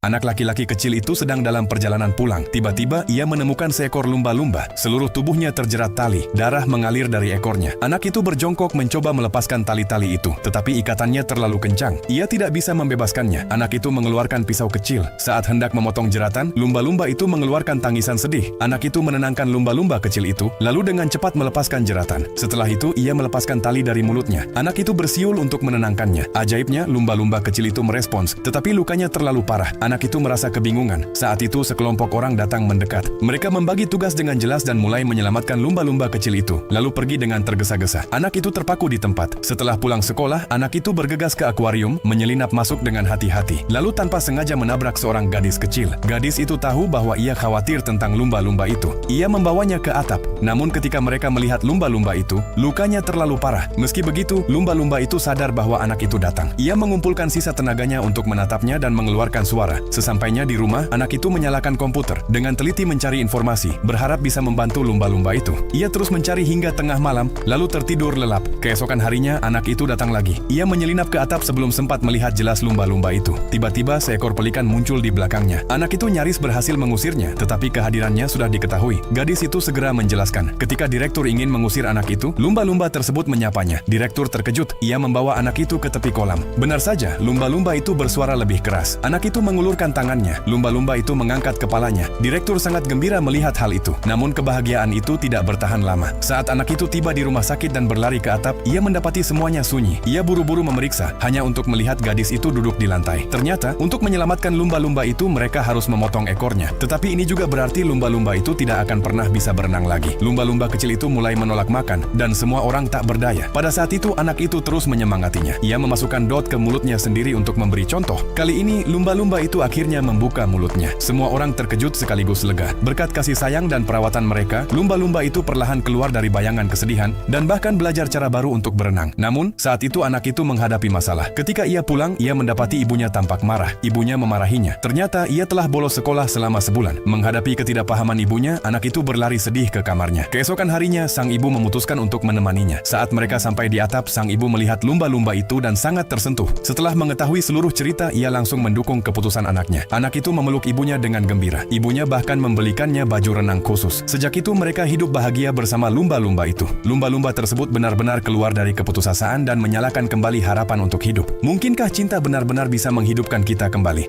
Anak laki-laki kecil itu sedang dalam perjalanan pulang. Tiba-tiba ia menemukan seekor lumba-lumba. Seluruh tubuhnya terjerat tali. Darah mengalir dari ekornya. Anak itu berjongkok mencoba melepaskan tali-tali itu. Tetapi ikatannya terlalu kencang. Ia tidak bisa membebaskannya. Anak itu mengeluarkan pisau kecil. Saat hendak memotong jeratan, lumba-lumba itu mengeluarkan tangisan sedih. Anak itu menenangkan lumba-lumba kecil itu, lalu dengan cepat melepaskan jeratan. Setelah itu, ia melepaskan tali dari mulutnya. Anak itu bersiul untuk menenangkannya. Ajaibnya, lumba-lumba kecil itu merespons, tetapi lukanya terlalu parah. Anak itu merasa kebingungan. Saat itu sekelompok orang datang mendekat. Mereka membagi tugas dengan jelas dan mulai menyelamatkan lumba-lumba kecil itu, lalu pergi dengan tergesa-gesa. Anak itu terpaku di tempat. Setelah pulang sekolah, anak itu bergegas ke akuarium, menyelinap masuk dengan hati-hati. Lalu tanpa sengaja menabrak seorang gadis kecil. Gadis itu tahu bahwa ia khawatir tentang lumba-lumba itu. Ia membawanya ke atap. Namun ketika mereka melihat lumba-lumba itu, lukanya terlalu parah. Meski begitu, lumba-lumba itu sadar bahwa anak itu datang. Ia mengumpulkan sisa tenaganya untuk menatapnya dan mengeluarkan suara. Sesampainya di rumah, anak itu menyalakan komputer dengan teliti mencari informasi, berharap bisa membantu lumba-lumba itu. Ia terus mencari hingga tengah malam, lalu tertidur lelap. Keesokan harinya, anak itu datang lagi. Ia menyelinap ke atap sebelum sempat melihat jelas lumba-lumba itu. Tiba-tiba seekor pelikan muncul di belakangnya. Anak itu nyaris berhasil mengusirnya, tetapi kehadirannya sudah diketahui. Gadis itu segera menjelaskan. Ketika direktur ingin mengusir anak itu, lumba-lumba tersebut menyapanya. Direktur terkejut. Ia membawa anak itu ke tepi kolam. Benar saja, lumba-lumba itu bersuara lebih keras. Anak itu mengulurkan tangannya. Lumba-lumba itu mengangkat kepalanya. Direktur sangat gembira melihat hal itu. Namun kebahagiaan itu tidak bertahan lama. Saat anak itu tiba di rumah sakit dan berlari ke atap, ia mendapati semuanya sunyi. Ia buru-buru memeriksa, hanya untuk melihat gadis itu duduk di lantai. Ternyata, untuk menyelamatkan lumba-lumba itu, mereka harus memotong ekornya. Tetapi ini juga berarti lumba-lumba itu tidak akan pernah bisa berenang lagi. Lumba-lumba kecil itu mulai menolak makan, dan semua orang tak berdaya. Pada saat itu, anak itu terus menyemangatinya. Ia memasukkan dot ke mulutnya sendiri untuk memberi contoh. Kali ini, lumba-lumba itu akhirnya membuka mulutnya. Semua orang terkejut sekaligus lega. Berkat kasih sayang dan perawatan mereka, lumba-lumba itu perlahan keluar dari bayangan kesedihan dan bahkan belajar cara baru untuk berenang. Namun, saat itu anak itu menghadapi masalah. Ketika ia pulang, ia mendapati ibunya tampak marah. Ibunya memarahinya. Ternyata ia telah bolos sekolah selama sebulan. Menghadapi ketidakpahaman ibunya, anak itu berlari sedih ke kamarnya. Keesokan harinya, sang ibu memutuskan untuk menemaninya. Saat mereka sampai di atap, sang ibu melihat lumba-lumba itu dan sangat tersentuh. Setelah mengetahui seluruh cerita, ia langsung mendukung keputusan anaknya. Anak itu memeluk ibunya dengan gembira. Ibunya bahkan membelikannya baju renang khusus. Sejak itu mereka hidup bahagia bersama lumba-lumba itu. Lumba-lumba tersebut benar-benar keluar dari keputusasaan dan menyalakan kembali harapan untuk hidup. Mungkinkah cinta benar-benar bisa menghidupkan kita kembali?